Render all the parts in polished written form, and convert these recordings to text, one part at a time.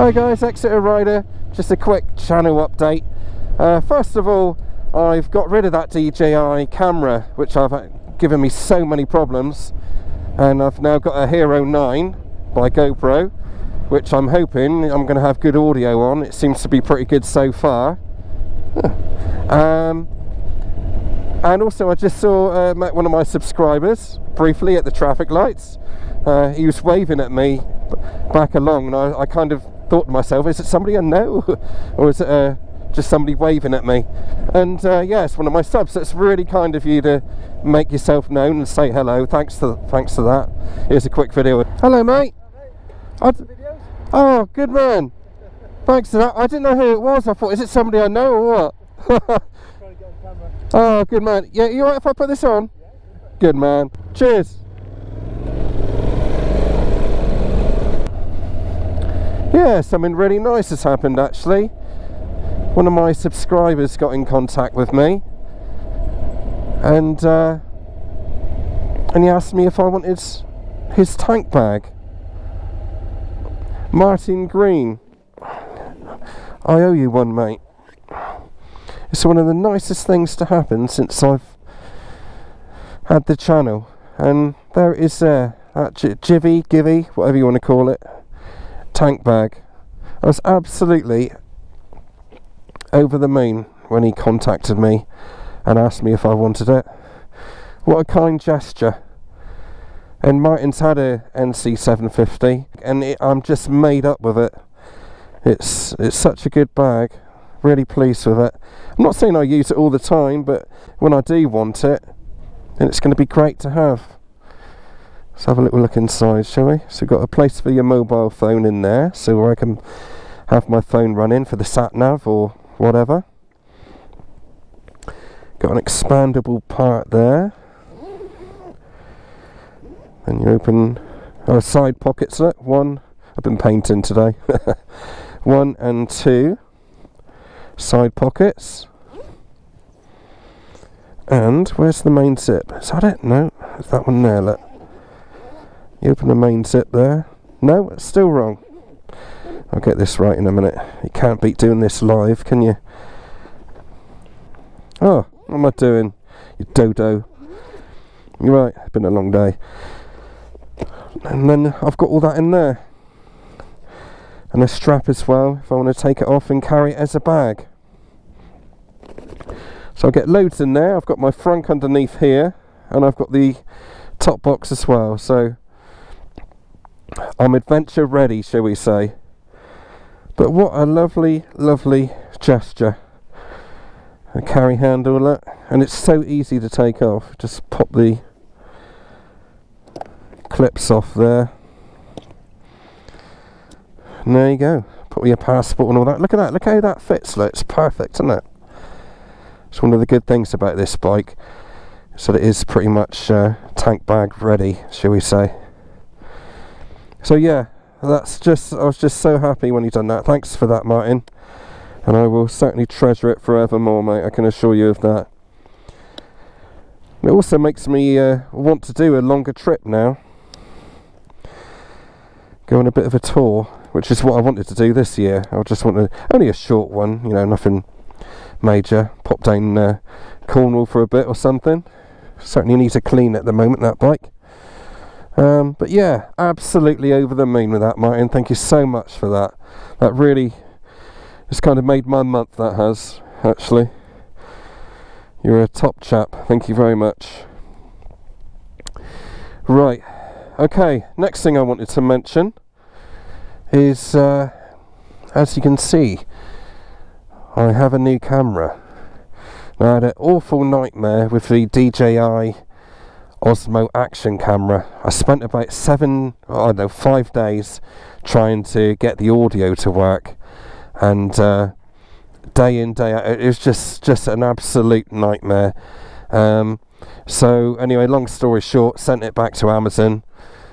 Hi guys, Exeter Rider. Just a quick channel update. First of all, I've got rid of that DJI camera, which I've given me so many problems, and I've now got a Hero 9 by GoPro, which I'm hoping I'm going to have good audio on. It seems to be pretty good so far. And also I just saw met one of my subscribers briefly at the traffic lights. He was waving at me back along, and I kind of thought to myself, is it somebody I know or is it just somebody waving at me? And yeah, it's one of my subs. So it's really kind of you to make yourself known and say hello. Thanks to that. Here's a quick video. Hello mate. Oh, good man. Thanks to that. I didn't know who it was. I thought, is it somebody I know or what? Oh, good man. Yeah, you alright if I put this on? Good man. Cheers. Yeah, something really nice has happened actually. One of my subscribers got in contact with me, and he asked me if I wanted his tank bag. Martin Green, I owe you one, mate. It's one of the nicest things to happen since I've had the channel, and there it is there, that givey, whatever you want to call it, tank bag. I was absolutely over the moon when he contacted me and asked me if I wanted it. What a kind gesture. And Martin's had a NC750, and I'm just made up with it. It's such a good bag. Really pleased with it. I'm not saying I use it all the time, but when I do want it, then it's going to be great to have. Let's have a little look inside, shall we? So we've got a place for your mobile phone in there, so I can have my phone running for the sat nav or whatever. Got an expandable part there. Then you open side pockets. Look, one. I've been painting today. 1 and 2 side pockets. And where's the main zip? Is that it? No, it's that one there. Look. You open the main zip there. No, it's still wrong. I'll get this right in a minute. You can't beat doing this live, can you? Oh, what am I doing? You dodo. You're right, it's been a long day. And then I've got all that in there. And a strap as well, if I want to take it off and carry it as a bag. So I'll get loads in there. I've got my frunk underneath here, and I've got the top box as well. So I'm adventure ready, shall we say. But what a lovely, lovely gesture. A carry handle, look, and it's so easy to take off. Just pop the clips off there. And there you go. Put your passport and all that. Look at that. Look how that fits. Look, it's perfect, isn't it? It's one of the good things about this bike. So it is pretty much tank bag ready, shall we say. So yeah, I was just so happy when you done that. Thanks for that, Martin. And I will certainly treasure it forevermore, mate. I can assure you of that. It also makes me want to do a longer trip now. Go on a bit of a tour, which is what I wanted to do this year. I just want only a short one, you know, nothing major. Pop down Cornwall for a bit or something. Certainly needs a clean at the moment, that bike. But yeah, absolutely over the moon with that, Martin. Thank you so much for that. That really has kind of made my month, that has, actually. You're a top chap. Thank you very much. Right. Okay, next thing I wanted to mention is, as you can see, I have a new camera. Now, I had an awful nightmare with the DJI Osmo Action camera. I spent about 5 days trying to get the audio to work, and day in, day out, it was just an absolute nightmare. So anyway, long story short, sent it back to Amazon.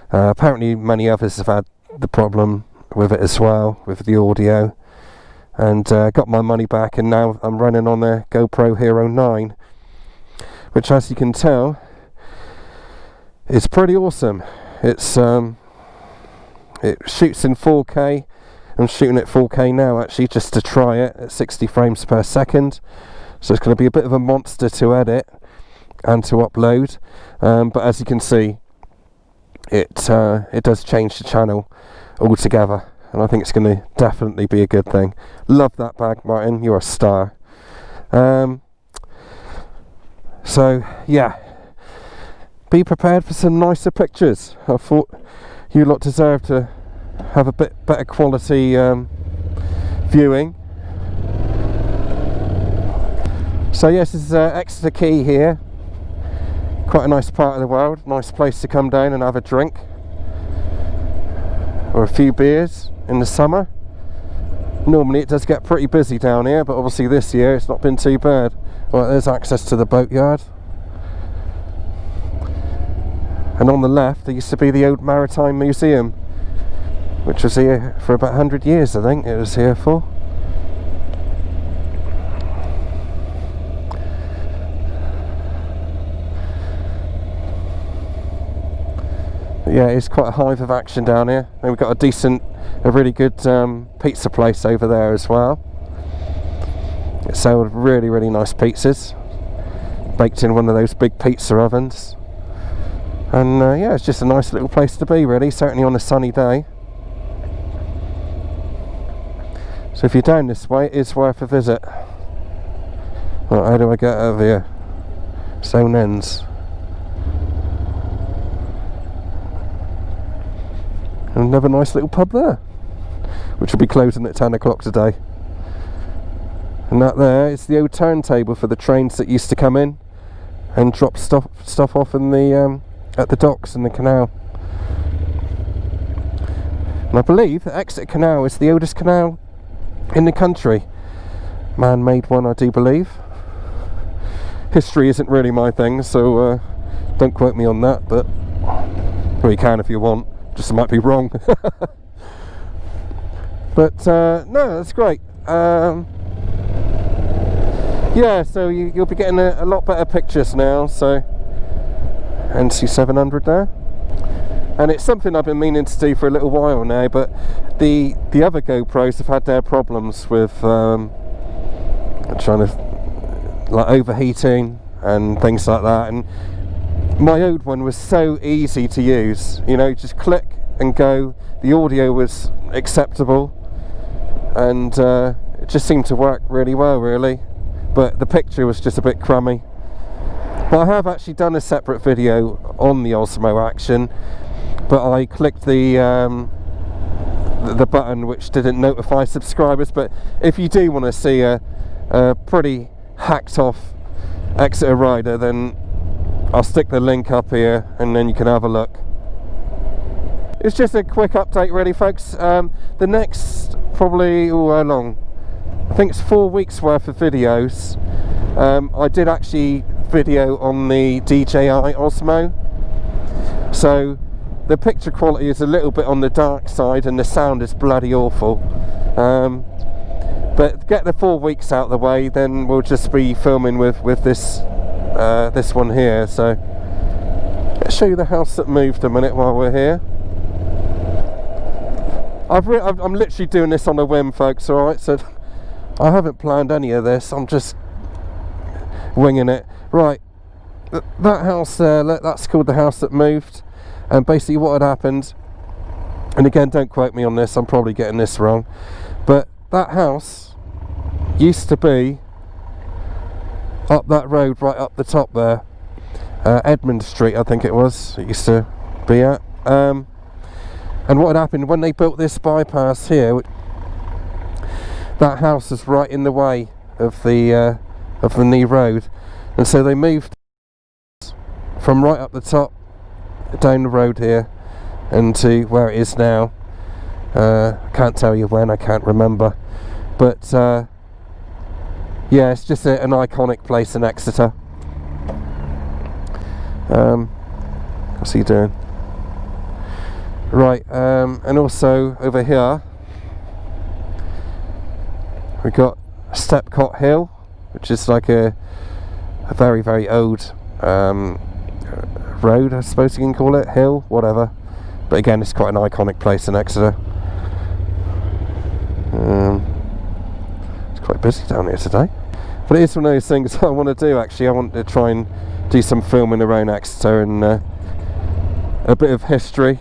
Apparently many others have had the problem with it as well, with the audio, and got my money back, and now I'm running on a GoPro Hero 9, which, as you can tell, is pretty awesome. It's it shoots in 4K I'm shooting at 4K now actually, just to try it at 60 frames per second. So it's going to be a bit of a monster to edit and to upload, but as you can see, it does change the channel altogether, and I think it's going to definitely be a good thing. Love that bag, Martin, you're a star. So yeah, be prepared for some nicer pictures. I thought you lot deserve to have a bit better quality viewing. So yes, this is Exeter Quay here. Quite a nice part of the world, nice place to come down and have a drink or a few beers in the summer. Normally it does get pretty busy down here, but obviously this year it's not been too bad. Well, there's access to the boatyard, and on the left there used to be the old Maritime Museum, which was here for about 100 years, I think it was here for. Yeah, it's quite a hive of action down here, and we've got a really good pizza place over there as well. It sold really nice pizzas, baked in one of those big pizza ovens, and yeah, it's just a nice little place to be, really, certainly on a sunny day. So if you're down this way, it is worth a visit. Right, how do I get over here? Zone ends. Another nice little pub there, which will be closing at 10 o'clock today. And that there is the old turntable for the trains that used to come in and drop stuff off in the at the docks in the canal. And I believe that Exeter Canal is the oldest canal in the country. Man-made one, I do believe. History isn't really my thing, so don't quote me on that, but well, you can if you want. Just might be wrong. But no, that's great. Yeah, so you'll be getting a lot better pictures now. So NC700 there, and it's something I've been meaning to do for a little while now, but the other GoPros have had their problems with trying to, like, overheating and things like that, and my old one was so easy to use, you know, just click and go. The audio was acceptable, and it just seemed to work really well, really, but the picture was just a bit crummy. But I have actually done a separate video on the Osmo Action, but I clicked the button which didn't notify subscribers. But if you do want to see a pretty hacked off Exeter rider, then I'll stick the link up here and then you can have a look. It's just a quick update really, folks. The next probably, how long? I think it's 4 weeks worth of videos. I did actually video on the DJI Osmo, so the picture quality is a little bit on the dark side and the sound is bloody awful. But get the 4 weeks out of the way, then we'll just be filming with this this one here. So let's show you the house that moved a minute while we're here. I'm literally doing this on a whim, folks, alright, so I haven't planned any of this, I'm just winging it. Right, that house there, that's called the house that moved, and basically what had happened, and again, don't quote me on this, I'm probably getting this wrong, but that house used to be up that road right up the top there, Edmund Street I think it was, it used to be at, and what had happened when they built this bypass here, that house was right in the way of the new road, and so they moved from right up the top down the road here and to where it is now. Can't tell you when, I can't remember, but yeah, it's just an iconic place in Exeter. What's he doing? Right, and also over here we got Stepcot Hill, which is like a very, very old road, I suppose you can call it, hill, whatever. But again, it's quite an iconic place in Exeter. It's quite busy down here today, but it is one of those things I want to do. Actually, I want to try and do some filming around Exeter and a bit of history,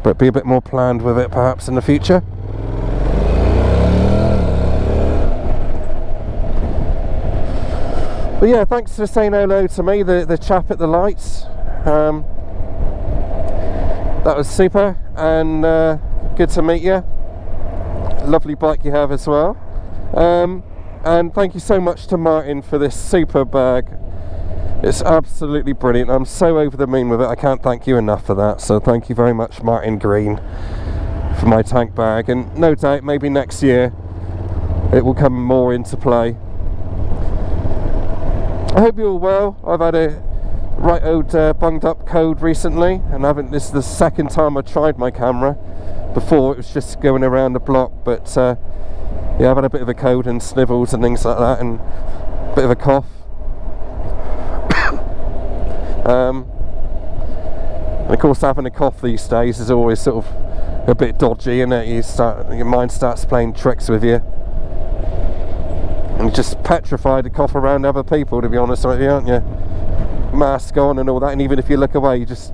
but be a bit more planned with it perhaps in the future. But yeah, thanks for saying hello to me, the chap at the lights. That was super, and good to meet you. Lovely bike you have as well. And thank you so much to Martin for this super bag. It's absolutely brilliant. I'm so over the moon with it. I can't thank you enough for that. So thank you very much, Martin Green, for my tank bag. And no doubt, maybe next year it will come more into play. I hope you're all well. I've had a right old bunged up cold recently, and this is the second time I tried my camera. Before it was just going around the block, but yeah, I've had a bit of a cold and snivels and things like that, and a bit of a cough. And of course, having a cough these days is always sort of a bit dodgy, isn't it? Your mind starts playing tricks with you, and you're just petrified to cough around other people, to be honest with you, aren't you? Mask on and all that, and even if you look away, you just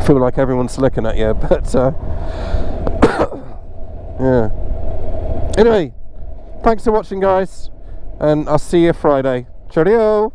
feel like everyone's looking at you. But yeah. Anyway, thanks for watching, guys, and I'll see you Friday. Cheerio.